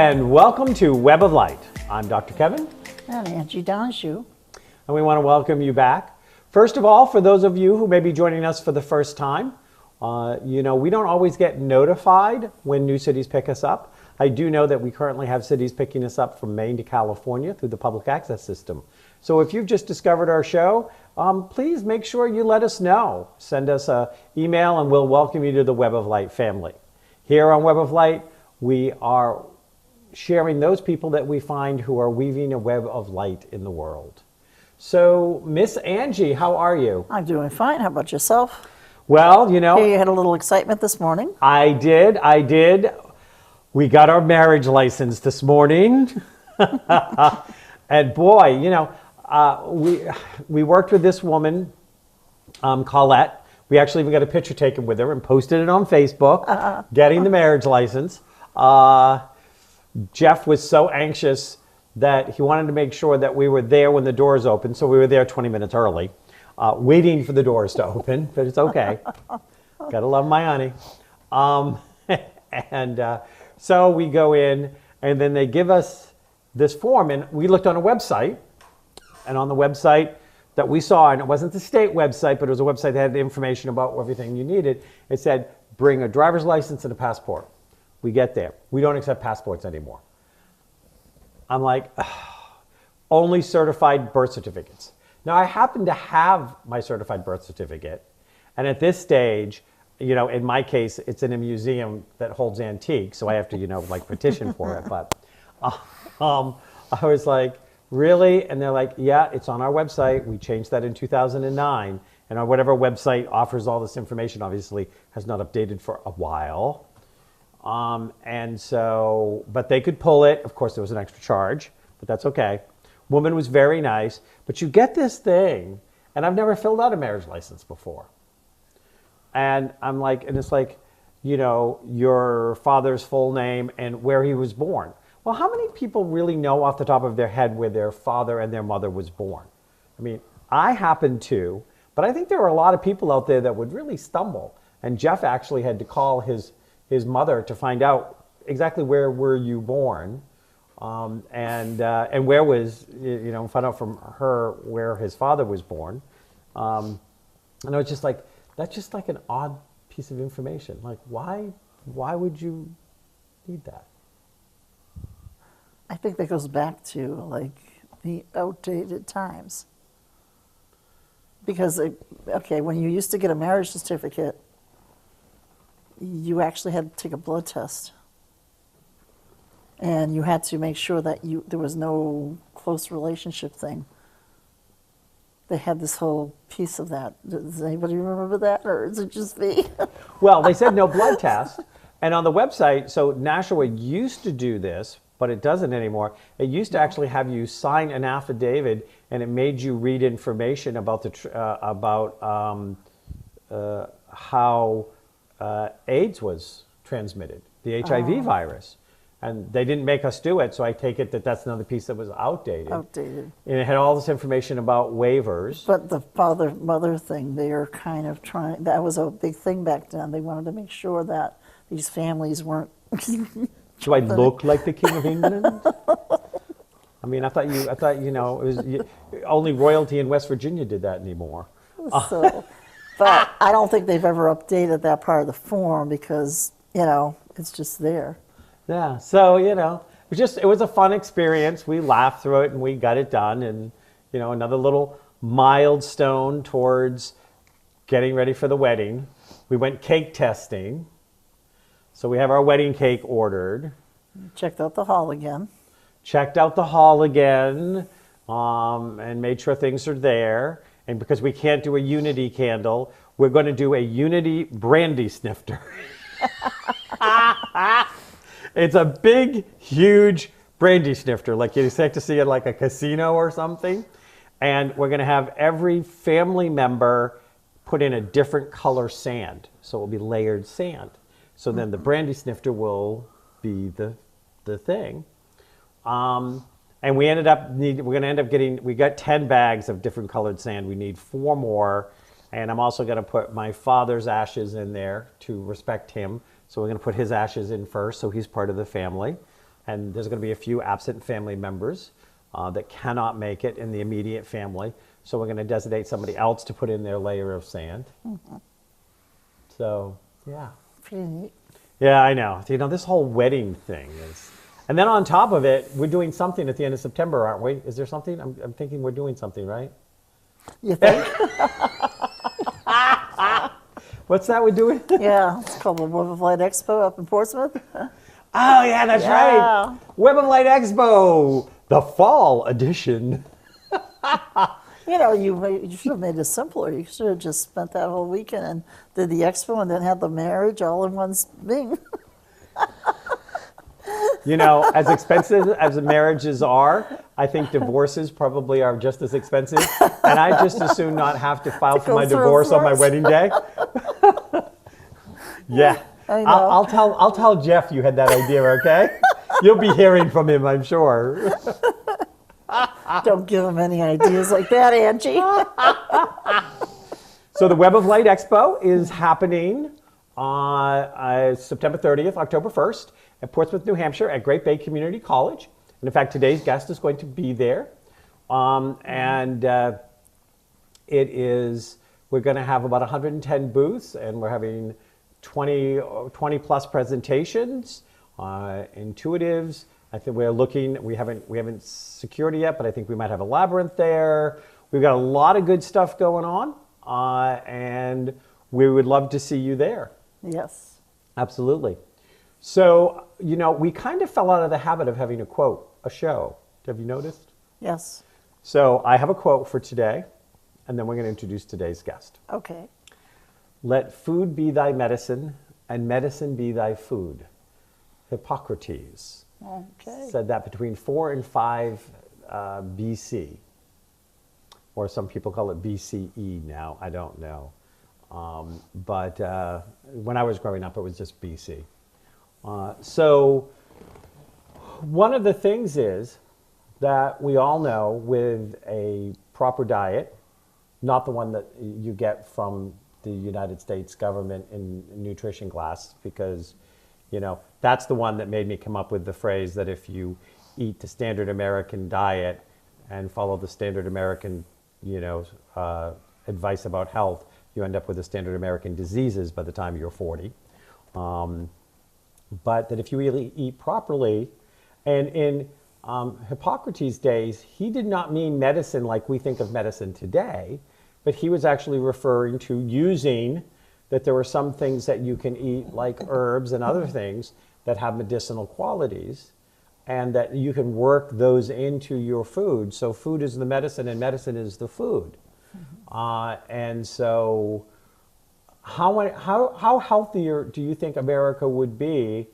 And welcome to Web of Light. I'm Dr. Kevin. And Angie Donahue. And we want to welcome you back. First of all, for those of you who may be joining us for the first time, we don't always get notified when new cities pick us up. I do know that we currently have cities picking us up from Maine to California through the public access system. So if you've just discovered our show, please make sure you let us know. Send us an email and we'll welcome you to the Web of Light family. Here on Web of Light, we are sharing those people that we find who are weaving a web of light in the world. So, Miss Angie, how are you? I'm doing fine. How about yourself? Well, You had a little excitement this morning. I did. We got our marriage license this morning. And boy, we worked with this woman, Colette. We actually even got a picture taken with her and posted it on Facebook, getting the marriage license. Jeff was so anxious that he wanted to make sure that we were there when the doors opened, so we were there 20 minutes early, waiting for the doors to open, but it's okay. Gotta love my honey. So we go in, and then they give us this form, and we looked on a website, and on the website that we saw, and it wasn't the state website, but it was a website that had information about everything you needed. It said, bring a driver's license and a passport. We get there. We don't accept passports anymore. I'm like, only certified birth certificates. Now, I happen to have my certified birth certificate, and at this stage, in my case, it's in a museum that holds antiques, so I have to, petition for it. But I was like, really? And they're like, yeah, it's on our website. We changed that in 2009. And whatever website offers all this information, obviously, has not updated for a while. But they could pull it. Of course, there was an extra charge, but that's okay. Woman was very nice. But you get this thing, and I've never filled out a marriage license before. And I'm like, and it's like, your father's full name and where he was born. Well, how many people really know off the top of their head where their father and their mother was born? I mean, I happen to, but I think there are a lot of people out there that would really stumble. And Jeff actually had to call his mother to find out exactly where were you born, and where was, find out from her where his father was born. And I was just like, that's just like an odd piece of information. Like, why would you need that? I think that goes back to the outdated times. Because, when you used to get a marriage certificate, you actually had to take a blood test. And you had to make sure that there was no close relationship thing. They had this whole piece of that. Does anybody remember that, or is it just me? Well, they said no blood test. And on the website, so Nashua used to do this, but it doesn't anymore. It used to actually have you sign an affidavit, and it made you read information about how AIDS was transmitted, the HIV virus. And they didn't make us do it, so I take it that that's another piece that was outdated. And it had all this information about waivers. But the father-mother thing, they are kind of trying, that was a big thing back then. They wanted to make sure that these families weren't... Do I look like the King of England? I mean, I thought it was only royalty in West Virginia did that anymore. But I don't think they've ever updated that part of the form because, it's just there. Yeah, so, it was a fun experience. We laughed through it and we got it done. And, another little milestone towards getting ready for the wedding. We went cake testing. So we have our wedding cake ordered. Checked out the hall again. And made sure things are there. And because we can't do a Unity candle, we're going to do a Unity brandy snifter. It's a big, huge brandy snifter, like you expect to see at like a casino or something. And we're going to have every family member put in a different color sand. So it will be layered sand. So then the brandy snifter will be the thing. And we got 10 bags of different colored sand. We need 4 more. And I'm also going to put my father's ashes in there to respect him. So we're going to put his ashes in first, so he's part of the family. and there's going to be a few absent family members that cannot make it in the immediate family. So we're going to designate somebody else to put in their layer of sand. So, yeah. Pretty neat. Yeah, I know. You know, this whole wedding thing is... And then on top of it, we're doing something at the end of September, aren't we? Is there something? I'm thinking we're doing something, right? You think? What's that we're doing? Yeah, it's called the Web of Light Expo up in Portsmouth. Oh, yeah, that's Yeah. right. Web of Light Expo, the fall edition. You know, you should have made it simpler. You should have just spent that whole weekend and did the expo and then had the marriage all in one thing. You know, as expensive as marriages are, I think divorces probably are just as expensive. And I just as soon not have to file for go my through divorce on my first. wedding day. Yeah. I know. I'll tell Jeff you had that idea, okay? You'll be hearing from him, I'm sure. Don't give them any ideas like that, Angie. So the Web of Light Expo is happening on September 30th, October 1st at Portsmouth, New Hampshire at Great Bay Community College. And in fact, today's guest is going to be there. We're going to have about 110 booths, and we're having 20 plus presentations, intuitives. I think we're looking, we haven't secured it yet, but I think we might have a labyrinth there. We've got a lot of good stuff going on, and we would love to see you there. Yes. Absolutely. So, you know, we kind of fell out of the habit of having a show. Have you noticed? Yes. So I have a quote for today, and then we're going to introduce today's guest. Okay. Let food be thy medicine, and medicine be thy food. Hippocrates Okay. said that between 4 and 5 BC, or some people call it BCE now. I don't know. But when I was growing up, it was just BC. So one of the things is that we all know with a proper diet, not the one that you get from the United States government in nutrition class, because, you know, that's the one that made me come up with the phrase that if you eat the standard American diet and follow the standard American, you know, advice about health, you end up with the standard American diseases by the time you're 40. But that if you really eat properly, and in Hippocrates' days, he did not mean medicine like we think of medicine today, but he was actually referring to using that there were some things that you can eat, like herbs and other things that have medicinal qualities, and that you can work those into your food. So food is the medicine, and medicine is the food. And so how healthier do you think America would be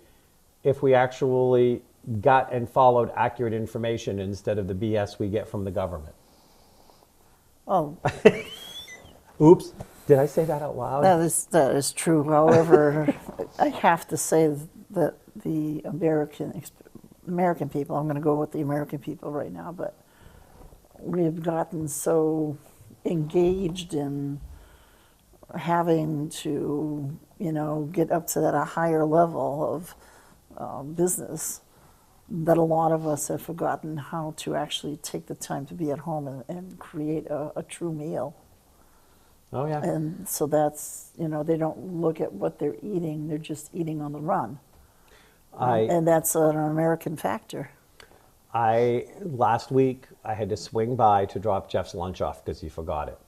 if we actually got and followed accurate information instead of the BS we get from the government? Oh, Oops, did I say that out loud? that is true. However, I have to say that the American people, I'm going to go with the American people right now, but we've gotten so engaged in having to, you know, get up to that a higher level of business that a lot of us have forgotten how to actually take the time to be at home and create a true meal. Oh, yeah. And so that's, you know, they don't look at what they're eating, they're just eating on the run. And that's an American factor. Last week, I had to swing by to drop Jeff's lunch off because he forgot it.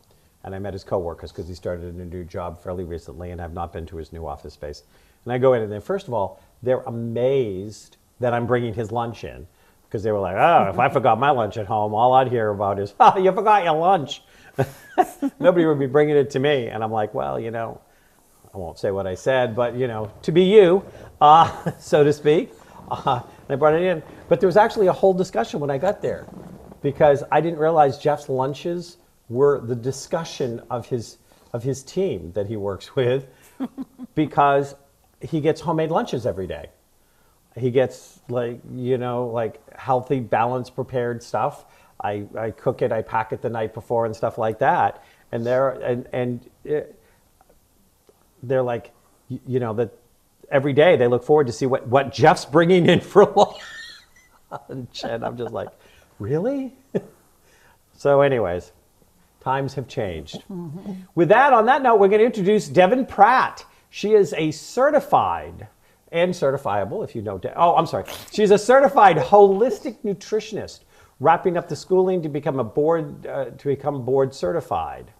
And I met his coworkers because he started a new job fairly recently and have not been to his new office space. And I go in and then, first of all, they're amazed that I'm bringing his lunch in, because they were like, oh, if I forgot my lunch at home, all I'd hear about is, oh, you forgot your lunch. Nobody would be bringing it to me. And I'm like, well, you know, I won't say what I said, but, you know, to be you, so to speak. And I brought it in. But there was actually a whole discussion when I got there, because I didn't realize Jeff's lunches were the discussion of his team that he works with, because he gets homemade lunches every day. He gets, like, you know, like healthy, balanced, prepared stuff. I cook it, I pack it the night before and stuff like that. And they're like, you know, that every day they look forward to see what Jeff's bringing in for lunch. And I'm just like, really? So anyways, times have changed. With that, on that note, we're going to introduce Devon Pratt. She is a certified and certifiable, if you know. She's a certified holistic nutritionist, wrapping up the schooling to become board certified.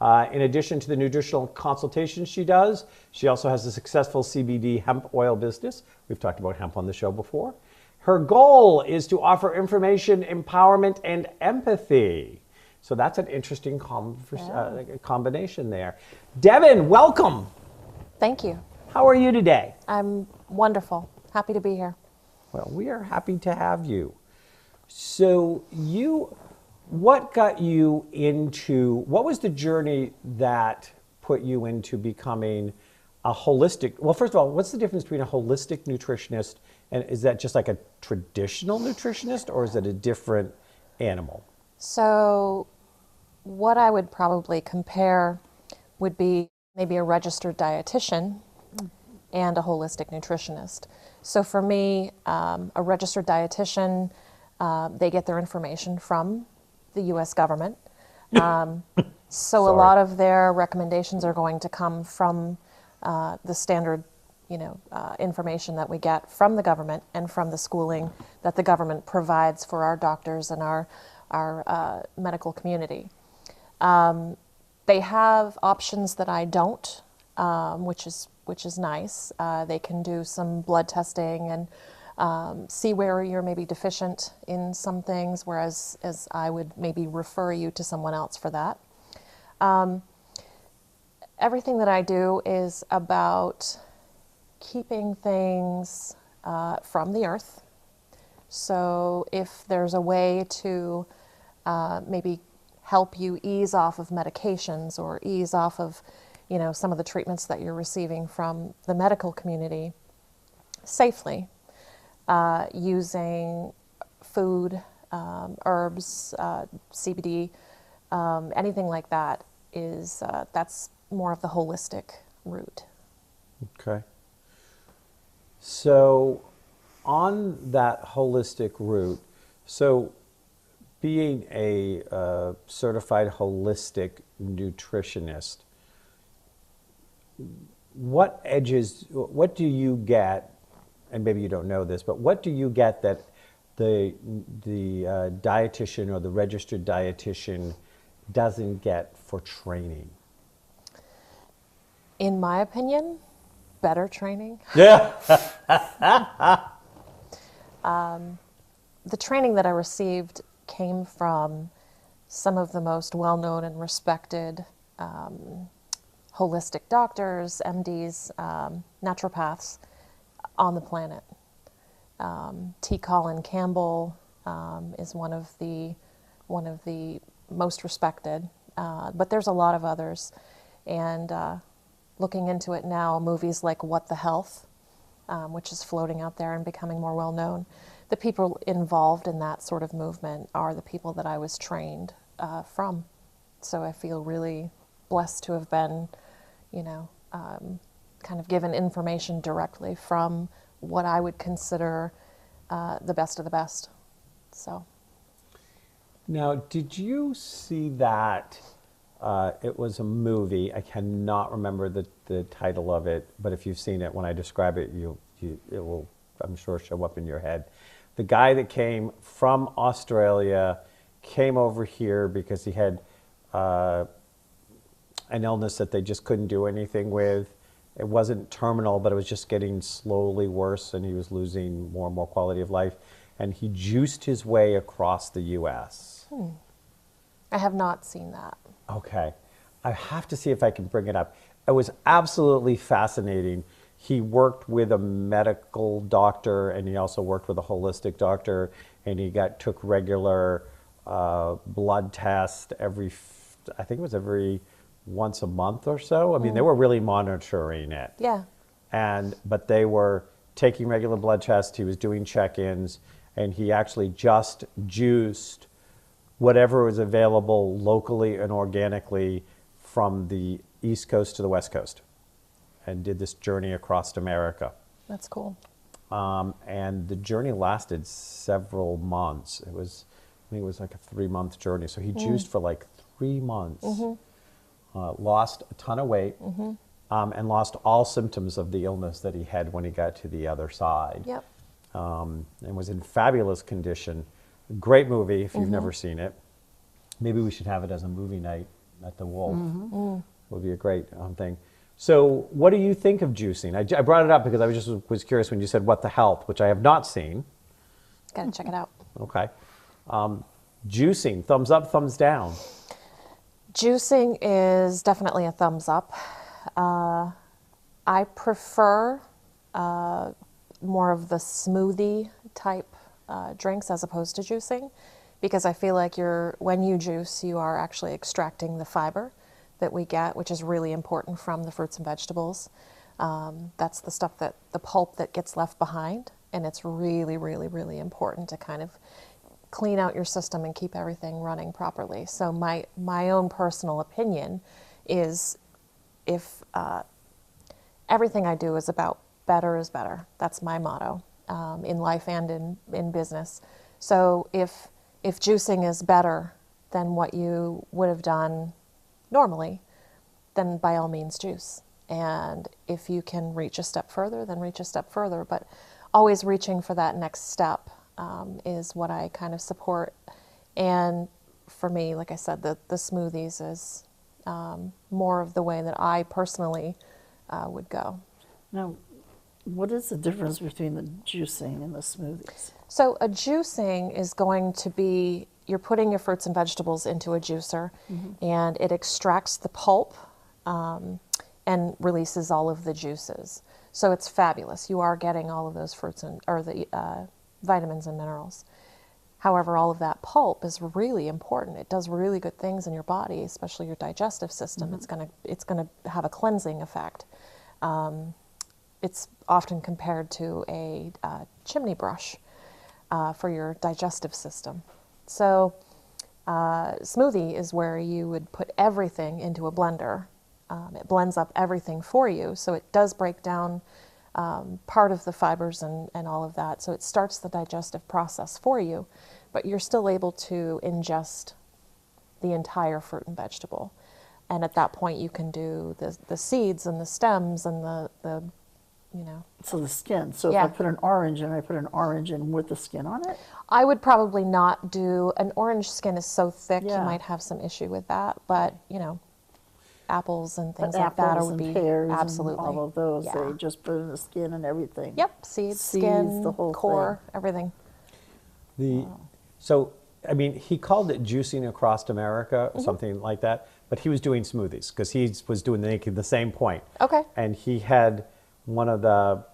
In addition to the nutritional consultations she does, she also has a successful CBD hemp oil business. We've talked about hemp on the show before. Her goal is to offer information, empowerment, and empathy. So that's an interesting combination there. Devon, welcome. Thank you. How are you today? I'm wonderful. Happy to be here. Well, we are happy to have you. So what was the journey that put you into becoming a holistic, well, first of all, what's the difference between a holistic nutritionist and is that just like a traditional nutritionist or is it a different animal? So what I would probably compare would be maybe a registered dietitian and a holistic nutritionist. So for me, a registered dietitian, they get their information from the U.S. government. So a lot of their recommendations are going to come from the standard, information that we get from the government and from the schooling that the government provides for our doctors and our medical community. They have options that I don't, which is nice. They can do some blood testing and see where you're maybe deficient in some things, whereas I would maybe refer you to someone else for that. Everything that I do is about keeping things from the earth. So if there's a way to maybe help you ease off of medications or ease off of, some of the treatments that you're receiving from the medical community safely, using food, herbs, CBD, anything like that that's more of the holistic route. Okay. So on that holistic route, so being a certified holistic nutritionist, what do you get, and maybe you don't know this, but what do you get that the dietitian or the registered dietitian doesn't get for training? In my opinion, better training. Yeah. The training that I received came from some of the most well-known and respected holistic doctors, MDs, naturopaths on the planet. T. Colin Campbell is one of the most respected, but there's a lot of others. And looking into it now, movies like What the Health, which is floating out there and becoming more well-known, the people involved in that sort of movement are the people that I was trained from. So I feel really blessed to have been, kind of given information directly from what I would consider the best of the best. So. Now, did you see that? It was a movie. I cannot remember the title of it, but if you've seen it, when I describe it, it will, I'm sure, show up in your head. The guy that came from Australia came over here because he had an illness that they just couldn't do anything with. It wasn't terminal, but it was just getting slowly worse, and he was losing more and more quality of life. And he juiced his way across the U.S. I have not seen that. Okay. I have to see if I can bring it up. It was absolutely fascinating. He worked with a medical doctor, and he also worked with a holistic doctor, and he took regular blood tests I think it was every once a month or so. I mean, they were really monitoring it. Yeah. But they were taking regular blood tests. He was doing check-ins, and he actually just juiced whatever was available locally and organically from the East Coast to the West Coast, and did this journey across America. That's cool. and the journey lasted several months. I think it was like a 3-month journey. So he juiced for like 3 months, lost a ton of weight, and lost all symptoms of the illness that he had when he got to the other side. Yep. And was in fabulous condition. Great movie if you've never seen it. Maybe we should have it as a movie night at the Wolf. Would be a great thing. So what do you think of juicing? I brought it up because I was curious when you said What the Health, which I have not seen. Gotta check it out. Okay. Juicing, thumbs up, thumbs down? Juicing is definitely a thumbs up. I prefer more of the smoothie type drinks as opposed to juicing, because I feel like when you juice, you are actually extracting the fiber that we get, which is really important from the fruits and vegetables. That's the stuff the pulp that gets left behind, and it's really, really, really important to kind of clean out your system and keep everything running properly. So my own personal opinion is, if everything I do is about better is better. That's my motto in life and in business. So if juicing is better than what you would have done normally, then by all means juice. And if you can reach a step further, then reach a step further. But always reaching for that next step is what I kind of support. And for me, like I said, the smoothies is more of the way that I personally would go. Now, what is the difference between the juicing and the smoothies? So a juicing is going to be, you're putting your fruits and vegetables into a juicer, and it extracts the pulp and releases all of the juices. So it's fabulous. You are getting all of those fruits or the vitamins and minerals. However, all of that pulp is really important. It does really good things in your body, especially your digestive system. It's gonna have a cleansing effect. It's often compared to a chimney brush for your digestive system. So smoothie is where you would put everything into a blender. It blends up everything for you, so it does break down part of the fibers and all of that. So it starts the digestive process for you, but you're still able to ingest the entire fruit and vegetable. And at that point, you can do the seeds and the stems and the So the skin. So Yeah. if I put an orange in, I put an orange in with the skin on it? I would probably not do, an orange skin is so thick, you Yeah. might have some issue with that, but apples and things But like that apples would and be pears absolutely. and all of those, Yeah. they just put in the skin and everything. Yep, seeds, Seeds, skin, the whole core, everything. So, I mean, he called it juicing across America, something like that, but he was doing smoothies because he was making the same point. Okay. And he had one of the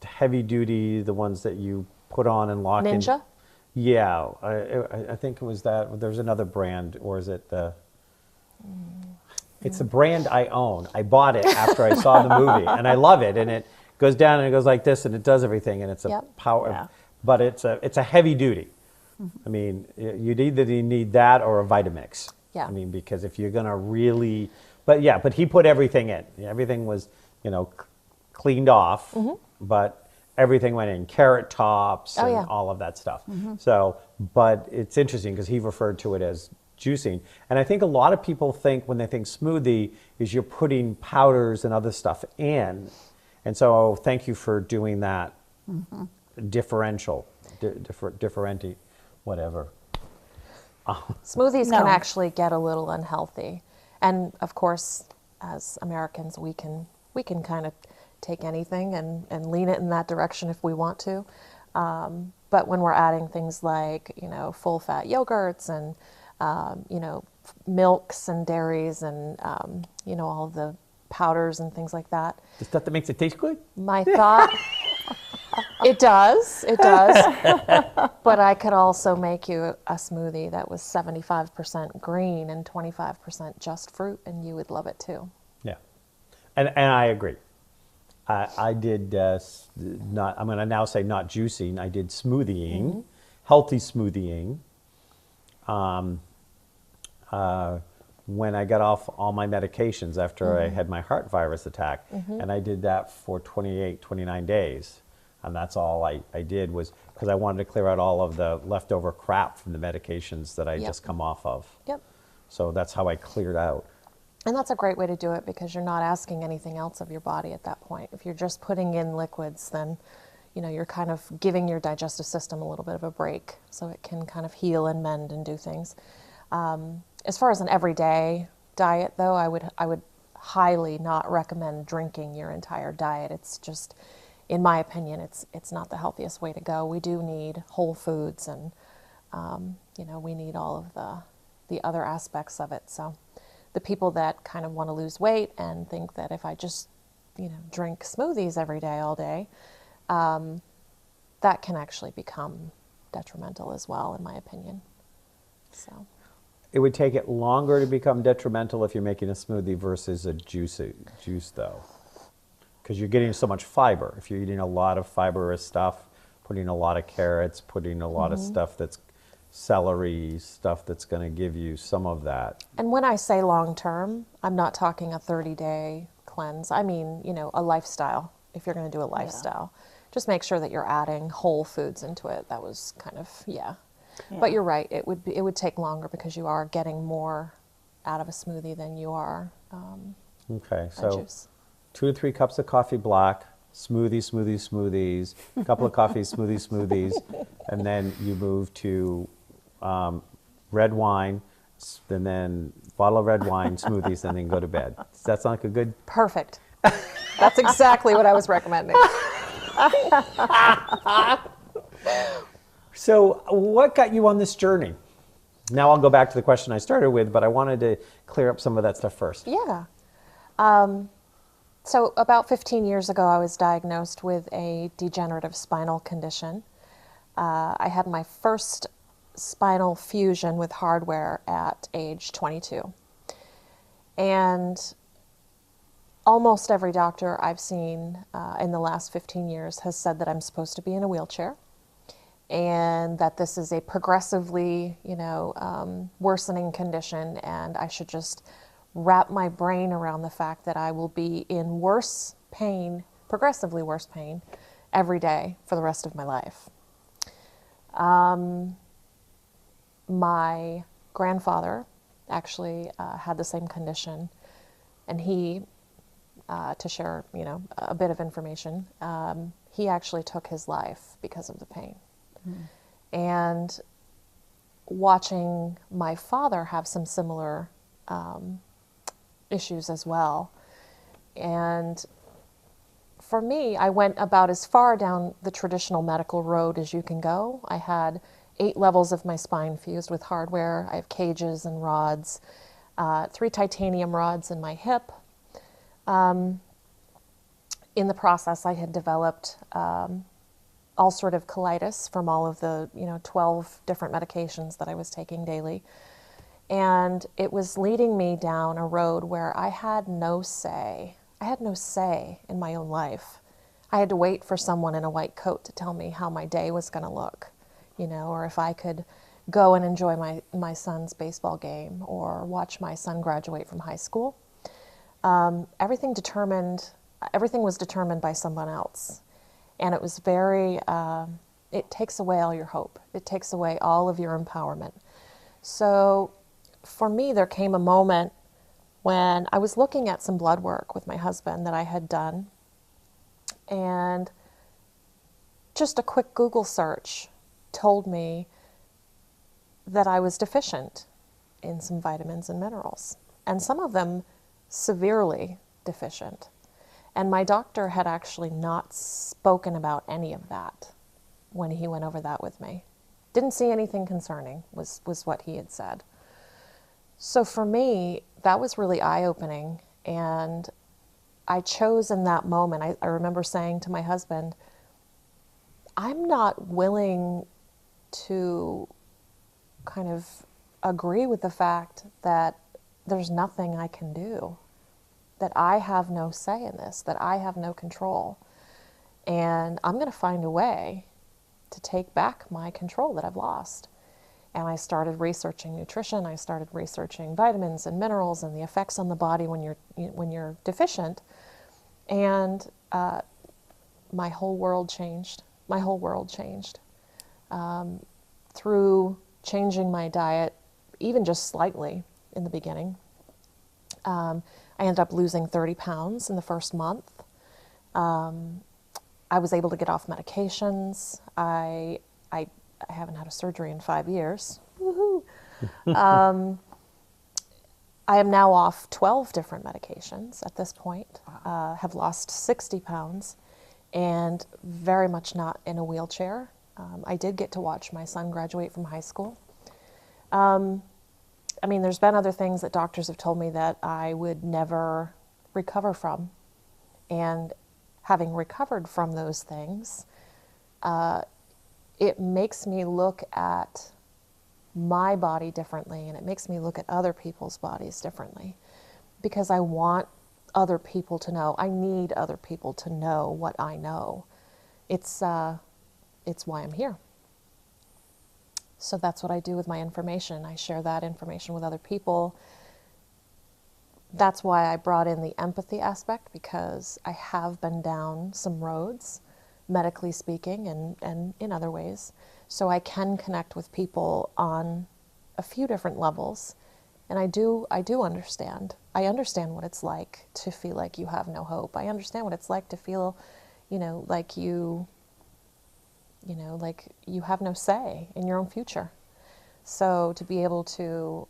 heavy duty, the ones that you put on and lock in. Ninja? Yeah, I think it was that. There's another brand, or is it the? It's a brand I own. I bought it after I saw the movie, and I love it. And it goes down and it goes like this, and it does everything, and it's a Yep. power. Yeah. But it's a heavy duty. I mean, you'd either need that or a Vitamix. Yeah. I mean, because if you're gonna really, but he put everything in. Everything was, cleaned off, but everything went in, carrot tops Oh, and yeah. all of that stuff. So, but it's interesting because he referred to it as juicing. And I think a lot of people think when they think smoothie is you're putting powders and other stuff in. And so thank you for doing that differentiate, whatever. Smoothies No. can actually get a little unhealthy. And of course, as Americans, we can kind of take anything and lean it in that direction if we want to. But when we're adding things like, full fat yogurts and, milks and dairies and, all of the powders and things like that. The stuff that makes it taste good? My thought, it does. But I could also make you a smoothie that was 75% green and 25% just fruit, and you would love it too. Yeah. And I agree. I did not, I'm going to now say not juicing, I did smoothieing, healthy smoothieing. When I got off all my medications after I had my heart virus attack, and I did that for 29 days. And that's all I did was because I wanted to clear out all of the leftover crap from the medications that I Yep. just come off of. Yep. So that's how I cleared out. And that's a great way to do it because you're not asking anything else of your body at that point. If you're just putting in liquids, then you're kind of giving your digestive system a little bit of a break so it can kind of heal and mend and do things. As far as an everyday diet, though, I would highly not recommend drinking your entire diet. It's just, in my opinion, it's not the healthiest way to go. We do need whole foods, and we need all of the other aspects of it. So, the people that kind of want to lose weight and think that if I just drink smoothies every day, all day, that can actually become detrimental as well, in my opinion. So. It would take it longer to become detrimental if you're making a smoothie versus a juice though. Because you're getting so much fiber. If you're eating a lot of fibrous stuff, putting a lot of carrots, putting a lot of stuff that's celery, stuff that's going to give you some of that. And when I say long term, I'm not talking a 30-day cleanse. I mean, a lifestyle. If you're going to do a lifestyle, just make sure that you're adding whole foods into it. That was kind of, yeah. But you're right. It would take longer because you are getting more out of a smoothie than you are Okay, a so juice. 2 to 3 cups of coffee black, smoothies, a couple of coffees, smoothies, and then you move to red wine, and then bottle of red wine, smoothies, and then go to bed. Does that sound like a good? Perfect. That's exactly what I was recommending. So what got you on this journey? Now I'll go back to the question I started with, but I wanted to clear up some of that stuff first. Yeah. So about 15 years ago, I was diagnosed with a degenerative spinal condition. I had my first spinal fusion with hardware at age 22. And almost every doctor I've seen in the last 15 years has said that I'm supposed to be in a wheelchair and that this is a progressively, worsening condition, and I should just wrap my brain around the fact that I will be in worse pain, progressively worse pain, every day for the rest of my life. My grandfather actually had the same condition, and he, to share, a bit of information, he actually took his life because of the pain. And watching my father have some similar issues as well. And for me, I went about as far down the traditional medical road as you can go. I had 8 levels of my spine fused with hardware. I have cages and rods, 3 titanium rods in my hip. In the process, I had developed ulcerative colitis from all of the 12 different medications that I was taking daily. And it was leading me down a road where I had no say. I had no say in my own life. I had to wait for someone in a white coat to tell me how my day was going to look, or if I could go and enjoy my son's baseball game or watch my son graduate from high school. Everything was determined by someone else. And it was very, it takes away all your hope. It takes away all of your empowerment. So for me, there came a moment when I was looking at some blood work with my husband that I had done. And just a quick Google search told me that I was deficient in some vitamins and minerals, and some of them severely deficient. And my doctor had actually not spoken about any of that when he went over that with me. Didn't see anything concerning, was what he had said. So for me, that was really eye-opening. And I chose in that moment, I remember saying to my husband, I'm not willing to kind of agree with the fact that there's nothing I can do, that I have no say in this, that I have no control. And I'm going to find a way to take back my control that I've lost. And I started researching nutrition. I started researching vitamins and minerals and the effects on the body when you're deficient. And my whole world changed. My whole world changed. Through changing my diet, even just slightly in the beginning. I ended up losing 30 pounds in the first month. I was able to get off medications. I haven't had a surgery in 5 years. Woohoo! I am now off 12 different medications at this point. Have lost 60 pounds and very much not in a wheelchair. I did get to watch my son graduate from high school. I mean, there's been other things that doctors have told me that I would never recover from. And having recovered from those things, it makes me look at my body differently, and it makes me look at other people's bodies differently, because I want other people to know. I need other people to know what I know. It's why I'm here. So that's what I do with my information. I share that information with other people. That's why I brought in the empathy aspect, because I have been down some roads, medically speaking, and in other ways. So I can connect with people on a few different levels. And I do understand. I understand what it's like to feel like you have no hope. I understand what it's like to feel, like like you have no say in your own future. So to be able to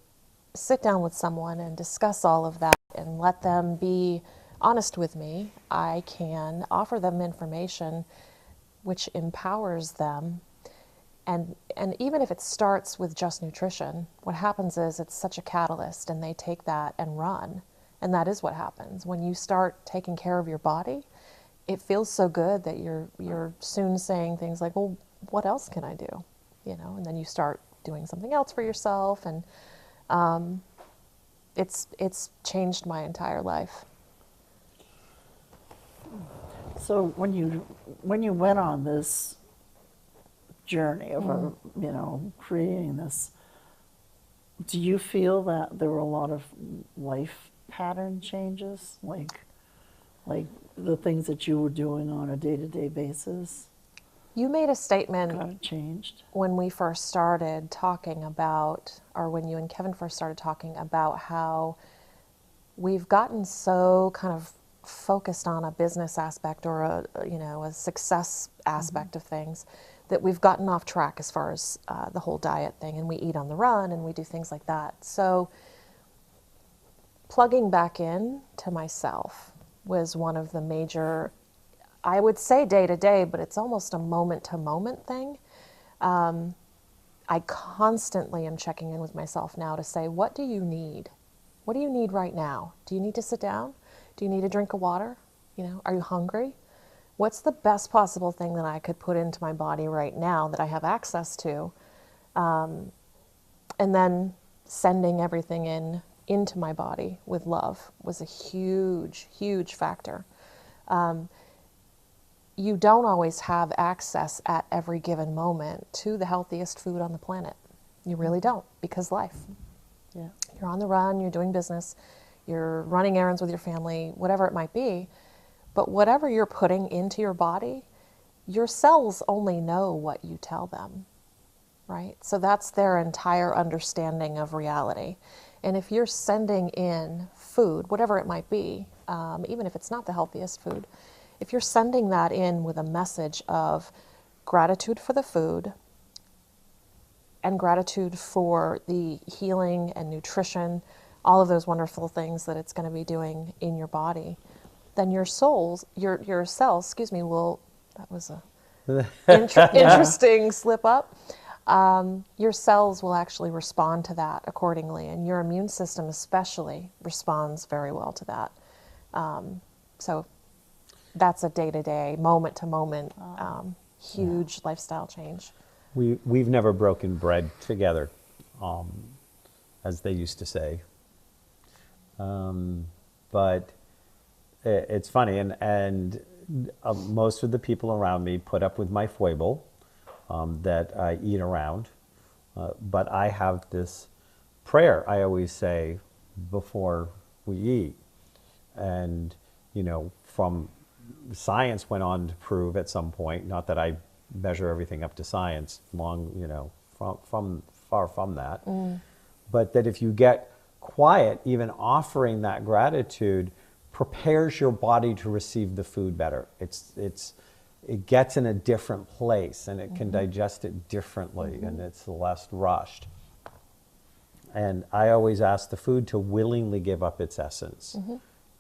sit down with someone and discuss all of that and let them be honest with me, I can offer them information which empowers them. And even if it starts with just nutrition, what happens is it's such a catalyst, and they take that and run. And that is what happens. When you start taking care of your body, it feels so good that you're soon saying things like, well, what else can I do? And then you start doing something else for yourself, and it's changed my entire life. So when you went on this journey of creating this, do you feel that there were a lot of life pattern changes, like the things that you were doing on a day-to-day basis You made a statement got changed? when we first started talking about, or when you and Kevin first started talking about, how we've gotten so kind of focused on a business aspect or a success aspect of things, that we've gotten off track as far as the whole diet thing, and we eat on the run and we do things like that. So plugging back in to myself was one of the major, I would say day to day, but it's almost a moment to moment thing. I constantly am checking in with myself now to say, what do you need? What do you need right now? Do you need to sit down? Do you need a drink of water? Are you hungry? What's the best possible thing that I could put into my body right now that I have access to? And then sending everything into my body with love was a huge, huge factor. You don't always have access at every given moment to the healthiest food on the planet. You really don't, because life. Yeah. You're on the run, you're doing business, you're running errands with your family, whatever it might be. But whatever you're putting into your body, your cells only know what you tell them, right? So that's their entire understanding of reality. And if you're sending in food, whatever it might be, even if it's not the healthiest food, if you're sending that in with a message of gratitude for the food and gratitude for the healing and nutrition, all of those wonderful things that it's going to be doing in your body, then your cells, will, that was a interesting slip up. Your cells will actually respond to that accordingly, and your immune system especially responds very well to that. So that's a day-to-day, moment-to-moment, huge lifestyle change. We've never broken bread together, as they used to say. But it's funny, and most of the people around me put up with my foible that I eat around. But I have this prayer I always say before we eat. And, from science went on to prove at some point, not that I measure everything up to science, far from that, but that if you get quiet, even offering that gratitude prepares your body to receive the food better. It gets in a different place and it can digest it differently and it's less rushed. And I always ask the food to willingly give up its essence,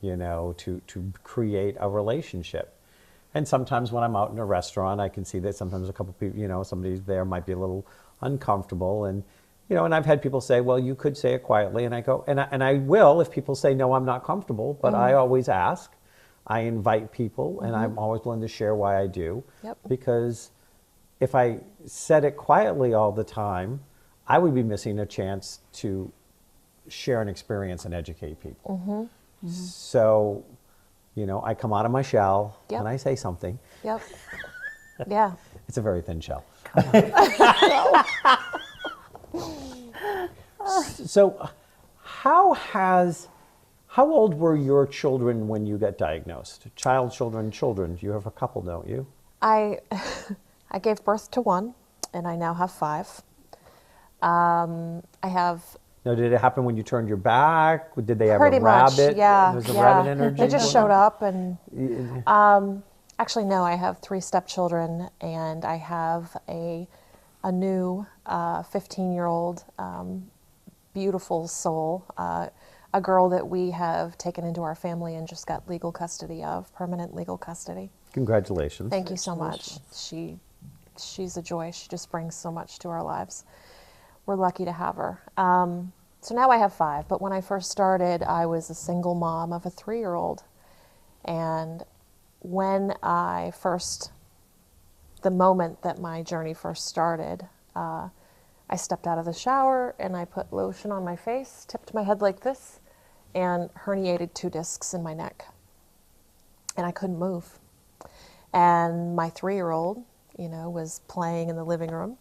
to create a relationship. And sometimes when I'm out in a restaurant, I can see that sometimes a couple people, somebody there might be a little uncomfortable. And, and I've had people say, well, you could say it quietly. And I go, and I will if people say, no, I'm not comfortable. But I always ask. I invite people, and I'm always willing to share why I do. Yep. Because if I said it quietly all the time, I would be missing a chance to share an experience and educate people. So, I come out of my shell and I say something. Yep. Yeah. It's a very thin shell. So, how old were your children when you got diagnosed? Children. You have a couple, don't you? I gave birth to one, and I now have 5. I have. Now, did it happen when you turned your back? Did they have Pretty a rabbit? much, yeah. Was a rabbit energy? They just showed up, and actually, no. I have 3 stepchildren, and I have a new 15-year-old beautiful soul, a girl that we have taken into our family and just got legal custody of, permanent legal custody. Congratulations. Thank you so much. She's a joy. She just brings so much to our lives. We're lucky to have her. So now I have 5, but when I first started, I was a single mom of a 3-year-old. And when the moment that my journey first started, I stepped out of the shower and I put lotion on my face, tipped my head like this, and herniated 2 discs in my neck. And I couldn't move. And my 3-year-old, was playing in the living room,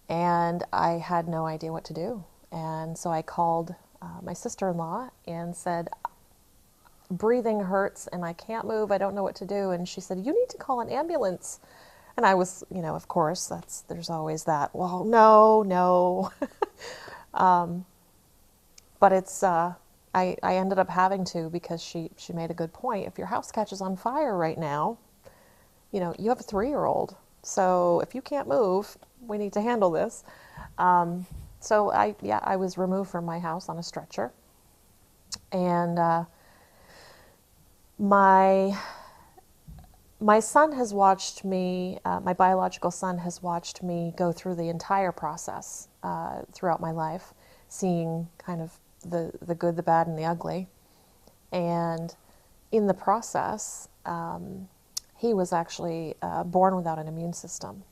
and I had no idea what to do. And so I called my sister-in-law and said, breathing hurts and I can't move, I don't know what to do. And she said, you need to call an ambulance. And I was, of course, there's always that, well, no. But it's, I ended up having to, because she made a good point. If your house catches on fire right now, you have a 3-year-old. So if you can't move, we need to handle this. So I was removed from my house on a stretcher. And my son has watched me, my biological son has watched me go through the entire process throughout my life, seeing kind of the good, the bad, and the ugly. And in the process, he was actually born without an immune system.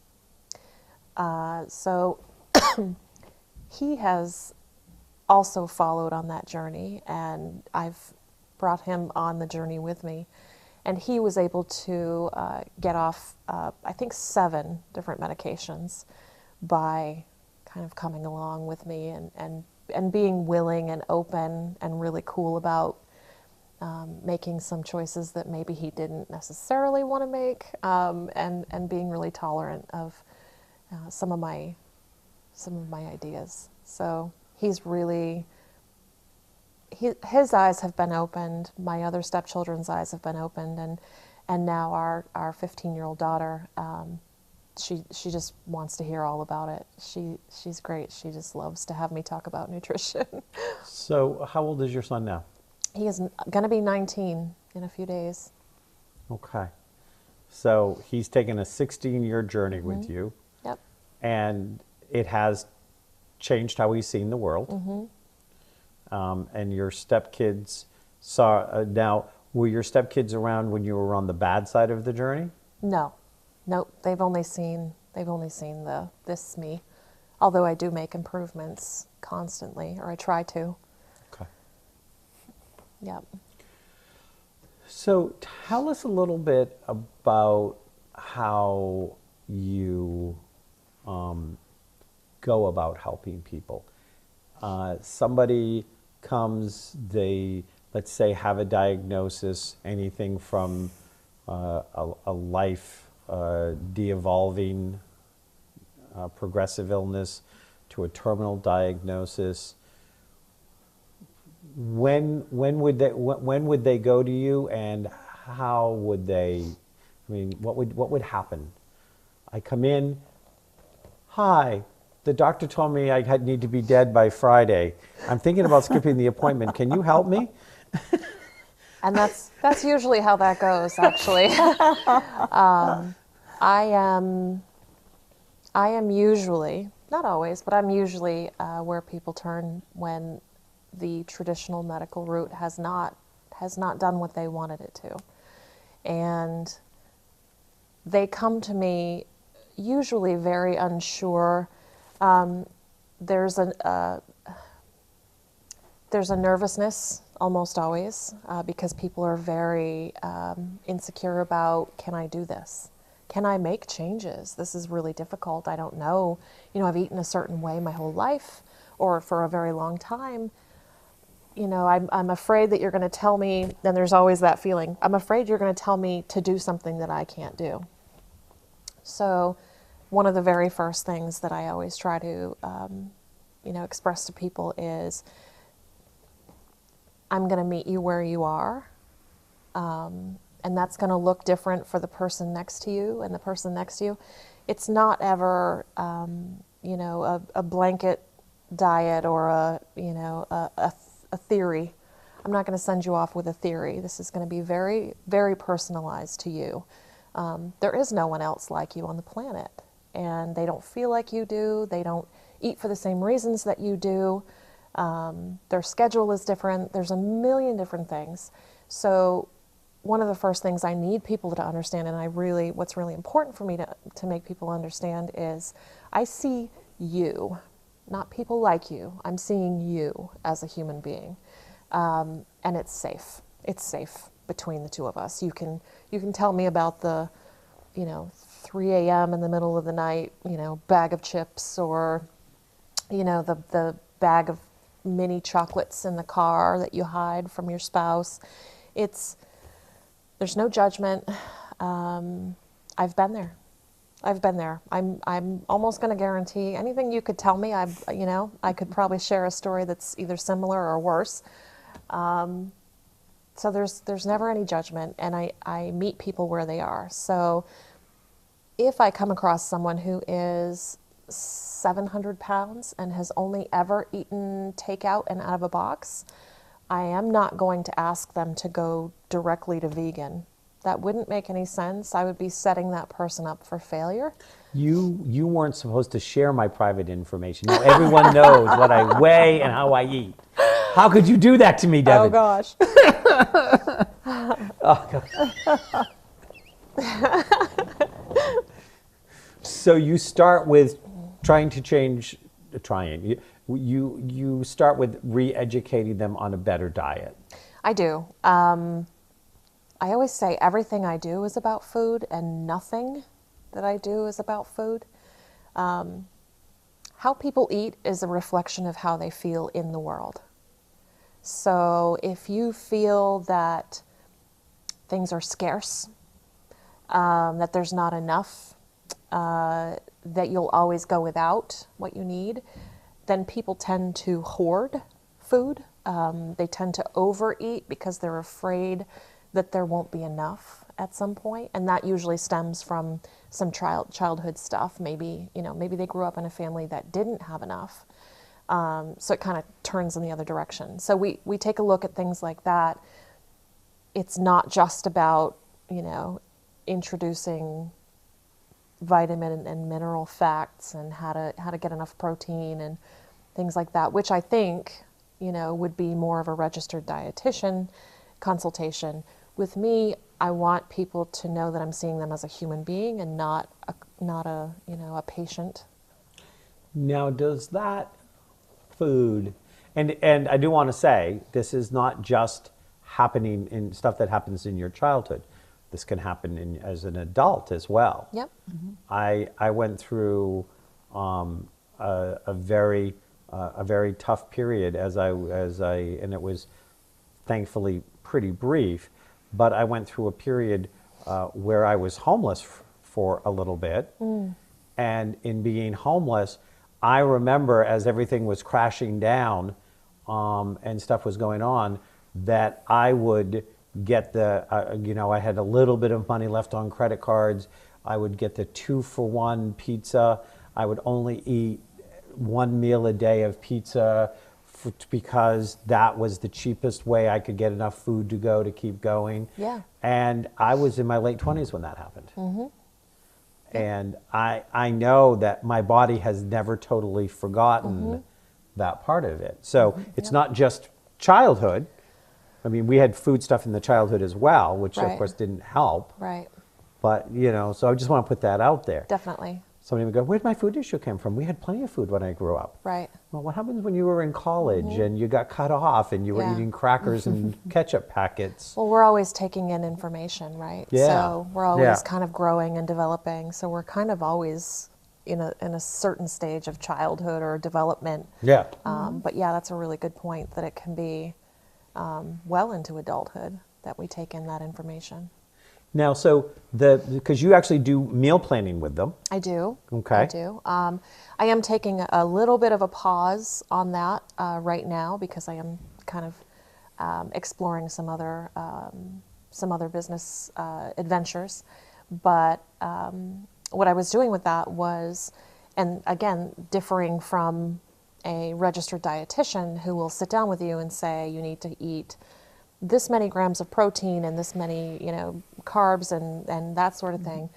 So he has also followed on that journey, and I've brought him on the journey with me. And he was able to get off, I think, 7 different medications by kind of coming along with me and being willing and open and really cool about making some choices that maybe he didn't necessarily want to make, and being really tolerant of some of my ideas. So he's really, his eyes have been opened, my other stepchildren's eyes have been opened, and now our 15-year-old daughter, she just wants to hear all about it. She's great. She just loves to have me talk about nutrition. So how old is your son now? He is going to be 19 in a few days. Okay. So he's taken a 16-year journey with you. Yep. And it has changed how he's seen the world. And your stepkids now, were your stepkids around when you were on the bad side of the journey? No. Nope. They've only seen this me. Although I do make improvements constantly, or I try to. Okay. Yep. So tell us a little bit about how you go about helping people. Somebody comes, they, let's say, have a diagnosis, anything from a life de-evolving progressive illness to a terminal diagnosis, when would they go to you, and how would they? I mean, what would happen? I come in. Hi, the doctor told me I need to be dead by Friday. I'm thinking about skipping the appointment. Can you help me? And that's usually how that goes, actually. I am usually, not always, but I'm usually where people turn when the traditional medical route has not done what they wanted it to. And they come to me usually very unsure. There's a nervousness almost always because people are very insecure about, can I do this? Can I make changes? This is really difficult. I don't know. I've eaten a certain way my whole life or for a very long time. I'm afraid that you're going to tell me, and there's always that feeling, I'm afraid you're going to tell me to do something that I can't do. So one of the very first things that I always try to, express to people is, I'm going to meet you where you are. And that's going to look different for the person next to you and the person next to you. It's not ever, a blanket diet or a theory. I'm not going to send you off with a theory. This is going to be very, very personalized to you. There is no one else like you on the planet, and they don't feel like you do. They don't eat for the same reasons that you do. Their schedule is different. There's a million different things. So one of the first things I need people to understand, and what's really important for me to make people understand is I see you, not people like you. I'm seeing you as a human being. And it's safe. It's safe between the two of us. You can tell me about the, 3 a.m. in the middle of the night, bag of chips, or, the bag of mini chocolates in the car that you hide from your spouse. There's no judgment. I've been there. I'm almost going to guarantee anything you could tell me. I could probably share a story that's either similar or worse. So there's never any judgment, and I meet people where they are. So if I come across someone who is 700 pounds and has only ever eaten takeout and out of a box, I am not going to ask them to go directly to vegan. That wouldn't make any sense. I would be setting that person up for failure. You weren't supposed to share my private information. Now everyone knows what I weigh and how I eat. How could you do that to me, Devon? Oh, gosh. Oh, God. So you start with trying to change, you start with re-educating them on a better diet. I do. I always say everything I do is about food, and nothing that I do is about food. How people eat is a reflection of how they feel in the world. So if you feel that things are scarce, that there's not enough, that you'll always go without what you need, then people tend to hoard food. They tend to overeat because they're afraid that there won't be enough at some point, and that usually stems from some childhood stuff. Maybe they grew up in a family that didn't have enough, so it kind of turns in the other direction. So we take a look at things like that. It's not just about introducing vitamin and mineral facts and how to get enough protein and things like that, which I think would be more of a registered dietitian consultation. With me, I want people to know that I'm seeing them as a human being and not a patient. Now, does that food, and I do want to say, this is not just happening in stuff that happens in your childhood. This can happen as an adult as well. Yep. Mm-hmm. I went through a very tough period as I and it was thankfully pretty brief, but I went through a period where I was homeless for a little bit. And in being homeless, I remember as everything was crashing down and stuff was going on, that I would get the, I had a little bit of money left on credit cards. I would get the 2-for-1 pizza. I would only eat one meal a day of pizza because that was the cheapest way I could get enough food to go to keep going. Yeah. And I was in my late 20s when that happened. And I know that my body has never totally forgotten that part of it. So it's not just childhood. I mean, we had food stuff in the childhood as well, which of Right. course didn't help. Right. But, so I just want to put that out there. Definitely. Somebody would go, where'd my food issue come from? We had plenty of food when I grew up. Right. Well, what happens when you were in college and you got cut off and you were Yeah. eating crackers and ketchup packets? Well, we're always taking in information, right? Yeah. So we're always Yeah. kind of growing and developing. So we're kind of always in a certain stage of childhood or development. Yeah. But yeah, that's a really good point, that it can be well into adulthood that we take in that information. Now, so because you actually do meal planning with them. I do. Okay. I do. I am taking a little bit of a pause on that right now, because I am kind of exploring some other business adventures. But what I was doing with that was, and again, differing from a registered dietitian who will sit down with you and say you need to eat this many grams of protein and this many, carbs and that sort of thing.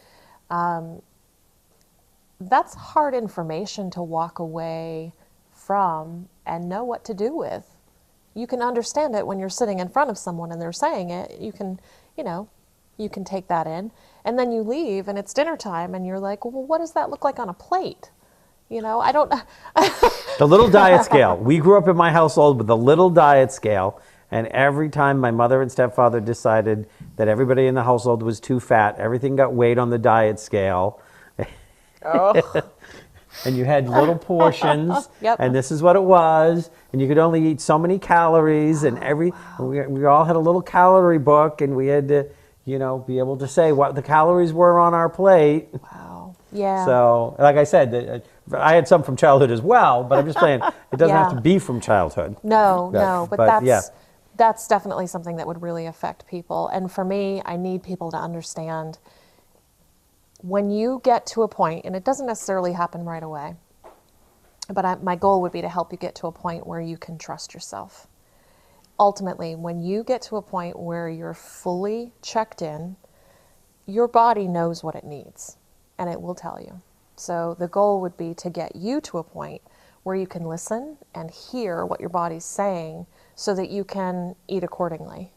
That's hard information to walk away from and know what to do with. You can understand it when you're sitting in front of someone and they're saying it. You can, you can take that in, and then you leave and it's dinner time and you're like, well, what does that look like on a plate? I don't. The little diet scale. We grew up in my household with a little diet scale. And every time my mother and stepfather decided that everybody in the household was too fat, everything got weighed on the diet scale. Oh. And you had little portions, Yep. and this is what it was, and you could only eat so many calories, and we all had a little calorie book, and we had to, be able to say what the calories were on our plate. Wow. Yeah. So, like I said, I had some from childhood as well, but I'm just saying it doesn't have Yeah. to be from childhood. No, but that's yeah. that's definitely something that would really affect people. And for me, I need people to understand, when you get to a point, and it doesn't necessarily happen right away, but my goal would be to help you get to a point where you can trust yourself. Ultimately, when you get to a point where you're fully checked in, your body knows what it needs, and it will tell you. So the goal would be to get you to a point where you can listen and hear what your body's saying, so that you can eat accordingly.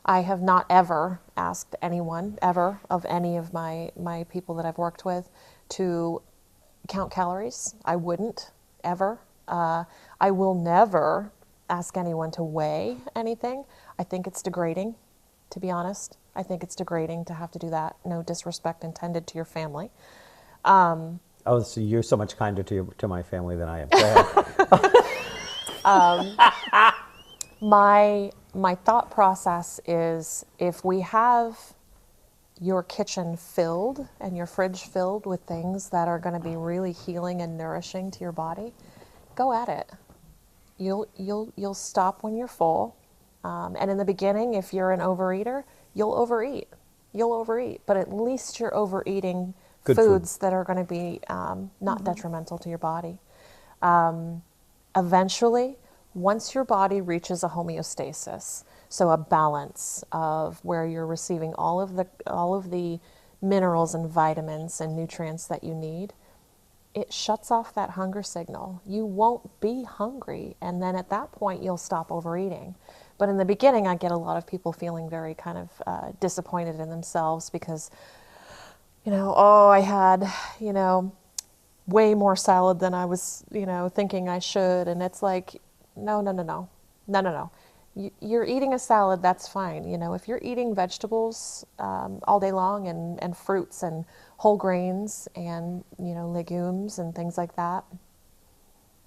I have not ever asked anyone, ever, of any of my people that I've worked with, to count calories. I wouldn't, ever. I will never ask anyone to weigh anything. I think it's degrading, to be honest. I think it's degrading to have to do that. No disrespect intended to your family. Oh, so you're so much kinder to my family than I am. Go ahead. My thought process is, if we have your kitchen filled and your fridge filled with things that are going to be really healing and nourishing to your body, go at it. You'll stop when you're full, and in the beginning, if you're an overeater, you'll overeat. But at least you're overeating Good foods that are going to be not detrimental to your body. Eventually, once your body reaches a homeostasis, so a balance of where you're receiving all of the minerals and vitamins and nutrients that you need, it shuts off that hunger signal. You won't be hungry, and then at that point you'll stop overeating. But in the beginning, I get a lot of people feeling very kind of disappointed in themselves because, I had, way more salad than I was, thinking I should. And it's like, no. You're eating a salad, that's fine. If you're eating vegetables all day long and fruits and whole grains and, legumes and things like that,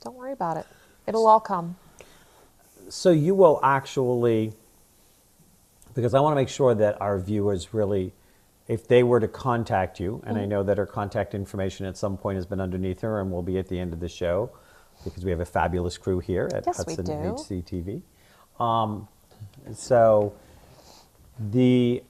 don't worry about it. It'll all come. So you will actually, because I want to make sure that our viewers really if they were to contact you, and I know that her contact information at some point has been underneath her and will be at the end of the show, because we have a fabulous crew here at Yes, we Hudson do. HCTV. So the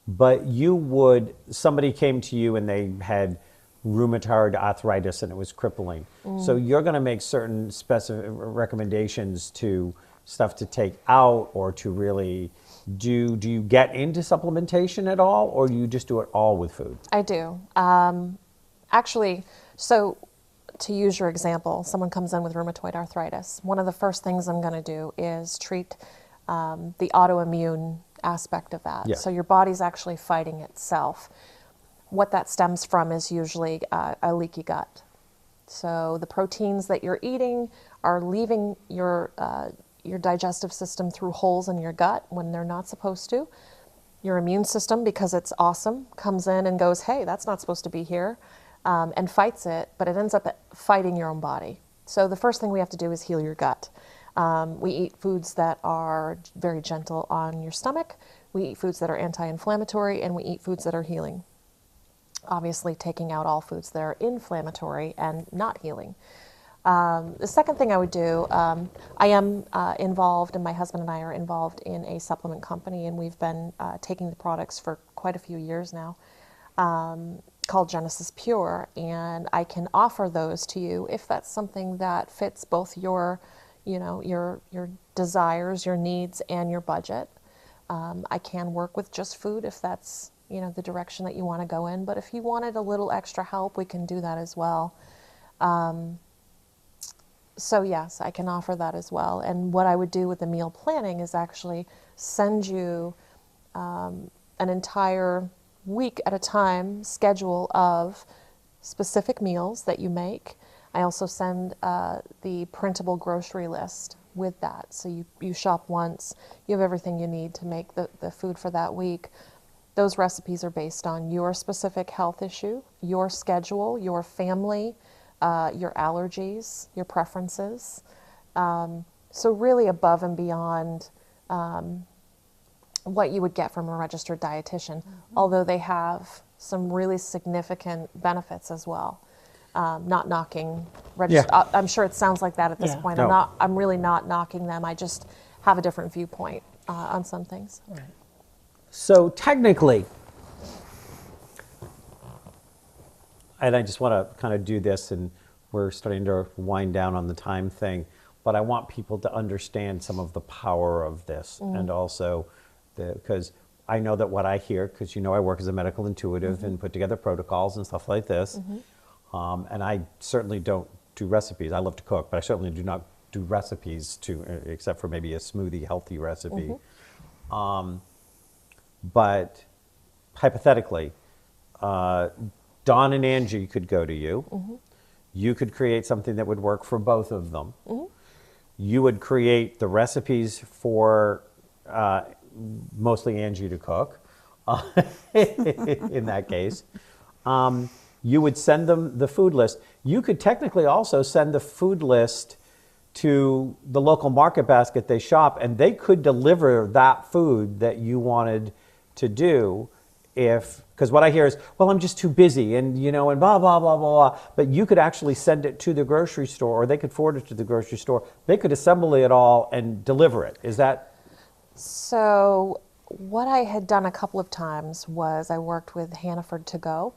but you would, somebody came to you and they had rheumatoid arthritis and it was crippling. So you're going to make certain specific recommendations to stuff to take out or to really do you get into supplementation at all, or do you just do it all with food? I do. Actually, so to use your example, someone comes in with rheumatoid arthritis. One of the first things I'm going to do is treat the autoimmune aspect of that. Yeah. So your body's actually fighting itself. What that stems from is usually a leaky gut. So the proteins that you're eating are leaving your digestive system through holes in your gut when they're not supposed to. Your immune system, because it's awesome, comes in and goes, hey, that's not supposed to be here, and fights it, but it ends up fighting your own body. So the first thing we have to do is heal your gut. We eat foods that are very gentle on your stomach, we eat foods that are anti-inflammatory, and we eat foods that are healing. Obviously taking out all foods that are inflammatory and not healing. The second thing I would do, I am involved, and my husband and I are involved in a supplement company, and we've been taking the products for quite a few years now, called Genesis Pure, and I can offer those to you if that's something that fits both your desires, your needs, and your budget. I can work with just food if that's the direction that you want to go in, but if you wanted a little extra help, we can do that as well. So yes, I can offer that as well. And what I would do with the meal planning is actually send you an entire week at a time schedule of specific meals that you make. I also send the printable grocery list with that. So you shop once, you have everything you need to make the food for that week. Those recipes are based on your specific health issue, your schedule, your family, your allergies, your preferences. So really above and beyond what you would get from a registered dietitian, although they have some really significant benefits as well. Not knocking registered. Yeah. I'm sure it sounds like that at this Yeah. point. No. I'm really not knocking them. I just have a different viewpoint on some things. Right. So technically, and I just want to kind of do this, and we're starting to wind down on the time thing, but I want people to understand some of the power of this, and also because I know that what I hear, because I work as a medical intuitive and put together protocols and stuff like this, and I certainly don't do recipes. I love to cook, but I certainly do not do recipes except for maybe a smoothie healthy recipe. But hypothetically, Don and Angie could go to you. You could create something that would work for both of them. You would create the recipes for mostly Angie to cook, in that case. You would send them the food list. You could technically also send the food list to the local market basket they shop, and they could deliver that food that you wanted to do because what I hear is, well, I'm just too busy and and blah, blah, blah, blah, blah. But you could actually send it to the grocery store, or they could forward it to the grocery store. They could assemble it all and deliver it. Is that? So what I had done a couple of times was I worked with Hannaford To Go.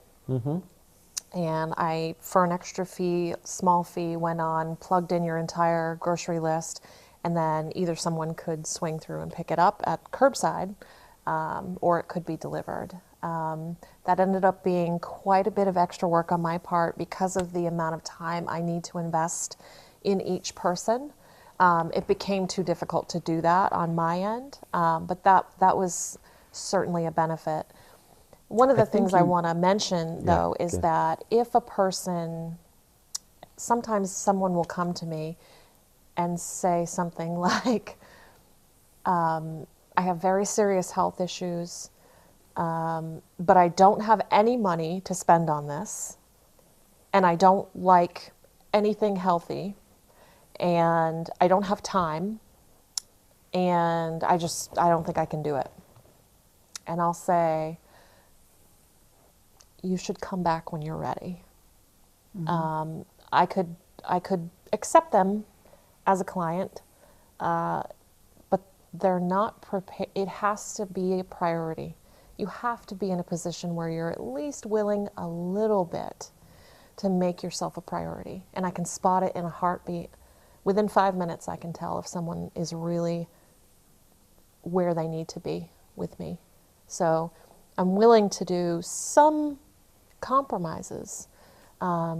And I, for an extra fee, small fee, went on, plugged in your entire grocery list, and then either someone could swing through and pick it up at curbside, or it could be delivered. That ended up being quite a bit of extra work on my part because of the amount of time I need to invest in each person. It became too difficult to do that on my end, but that was certainly a benefit. One of the things I want to mention, though, is that if a person, sometimes someone will come to me and say something like, I have very serious health issues, but I don't have any money to spend on this, and I don't like anything healthy, and I don't have time, and I don't think I can do it. and I'll say, you should come back when you're ready. I could accept them as a client, but they're not prepared. It has to be a priority. You have to be in a position where you're at least willing a little bit to make yourself a priority. And I can spot it in a heartbeat. Within 5 minutes, I can tell if someone is really where they need to be with me. So I'm willing to do some compromises. But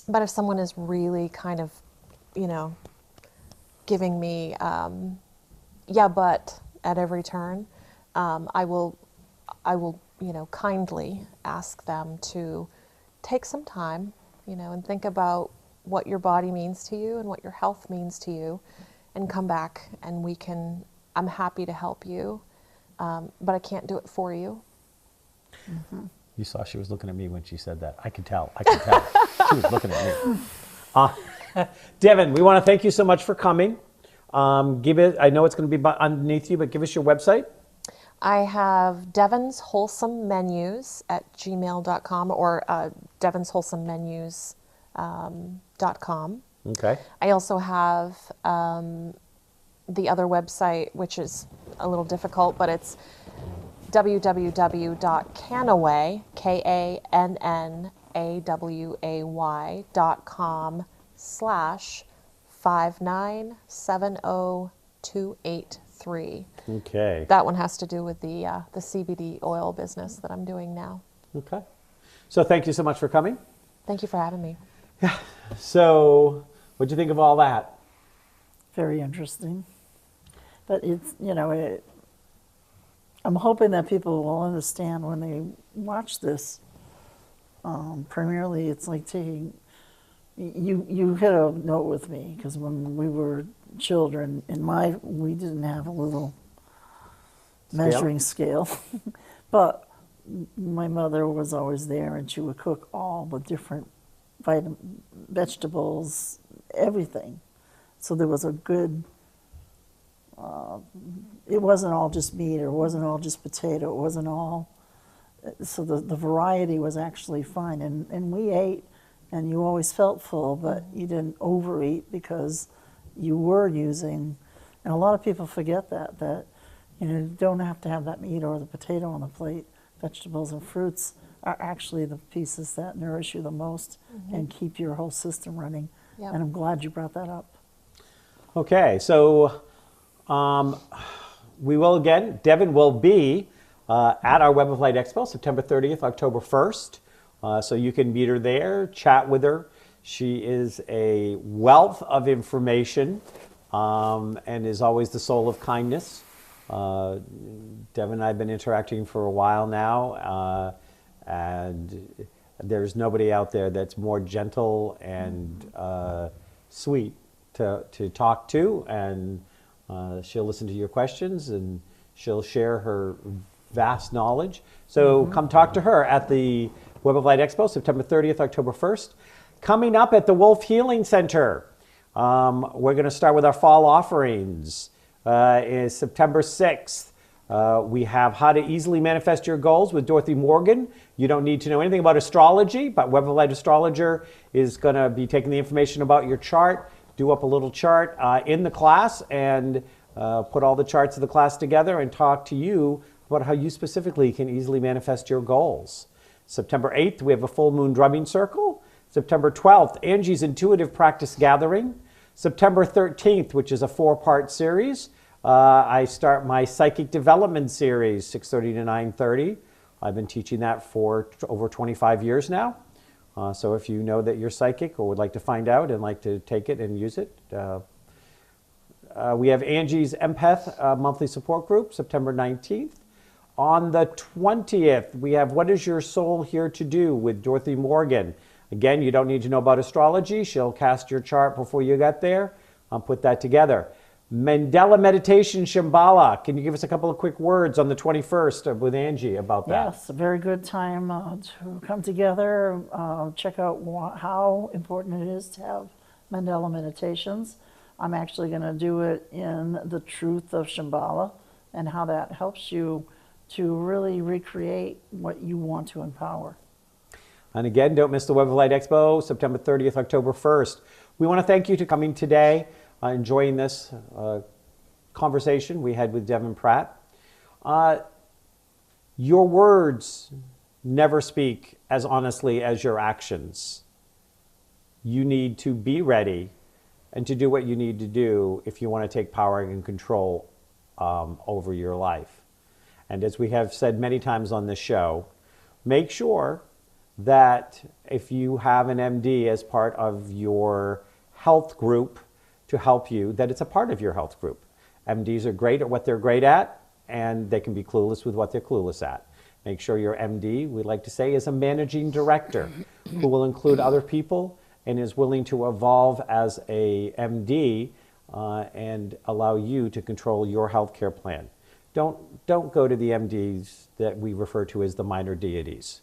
if someone is really kind of, giving me, yeah, but at every turn, I will, kindly ask them to take some time, and think about what your body means to you and what your health means to you, and come back and I'm happy to help you, but I can't do it for you. Mm-hmm. You saw she was looking at me when she said that. I could tell. She was looking at me. Devon, we want to thank you so much for coming. I know it's going to be underneath you, but give us your website. I have Devon's Wholesome Menus at gmail.com or devonswholesomemenus.com. Okay. I also have the other website, which is a little difficult, but it's www.kannaway, KANNAWAY.com/5970283. Okay. That one has to do with the CBD oil business that I'm doing now. Okay. So thank you so much for coming. Thank you for having me. So what'd you think of all that? Very interesting. But it's, I'm hoping that people will understand when they watch this. Primarily, it's like taking, you hit a note with me, because when we were children, we didn't have a little measuring scale. But my mother was always there, and she would cook all the different vegetables, everything. So there was a good, it wasn't all just meat, or it wasn't all just potato, it wasn't all, so the variety was actually fine. And we ate, and you always felt full, but you didn't overeat because you were using, and a lot of people forget that you don't have to have that meat or the potato on the plate. Vegetables and fruits are actually the pieces that nourish you the most and keep your whole system running. Yep. And I'm glad you brought that up. Okay, so we will again, Devon will be at our Web of Light Expo, September 30th, October 1st. So you can meet her there, chat with her. She is a wealth of information and is always the soul of kindness. Devon and I have been interacting for a while now, and there's nobody out there that's more gentle and sweet to talk to, and she'll listen to your questions, and she'll share her vast knowledge. So come talk to her at the Web of Light Expo, September 30th, October 1st. Coming up at the Wolf Healing Center, we're going to start with our fall offerings. Is September 6th. We have How to Easily Manifest Your Goals with Dorothy Morgan. You don't need to know anything about astrology, but Web of Light Astrologer is going to be taking the information about your chart, do up a little chart in the class, and put all the charts of the class together and talk to you about how you specifically can easily manifest your goals. September 8th, we have a full moon drumming circle. September 12th, Angie's Intuitive Practice Gathering. September 13th, which is a 4-part series, I start my Psychic Development Series, 6:30 to 9:30. I've been teaching that for over 25 years now. So if you know that you're psychic or would like to find out and like to take it and use it, we have Angie's Empath Monthly Support Group, September 19th. On the 20th, we have What Is Your Soul Here to Do with Dorothy Morgan. Again, you don't need to know about astrology. She'll cast your chart before you get there. I'll put that together. Mandela Meditation Shambhala. Can you give us a couple of quick words on the 21st with Angie about that? Yes, a very good time to come together, check out how important it is to have Mandela meditations. I'm actually going to do it in the truth of Shambhala and how that helps you to really recreate what you want to empower. And again, don't miss the Web of Light Expo, September 30th, October 1st. We want to thank you for coming today, enjoying this conversation we had with Devon Pratt. Your words never speak as honestly as your actions. You need to be ready and to do what you need to do if you want to take power and control over your life. And as we have said many times on this show, make sure that if you have an MD as part of your health group to help you, that it's a part of your health group. MDs are great at what they're great at, and they can be clueless with what they're clueless at. Make sure your MD, we like to say, is a managing director who will include other people and is willing to evolve as a MD and allow you to control your healthcare plan. Don't go to the MDs that we refer to as the minor deities,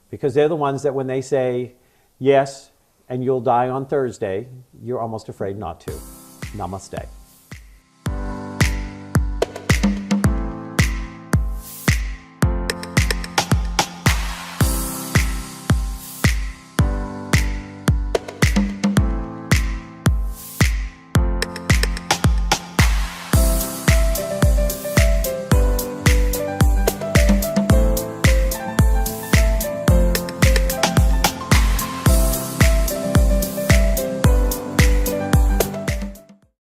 because they're the ones that when they say yes and you'll die on Thursday, you're almost afraid not to. Namaste.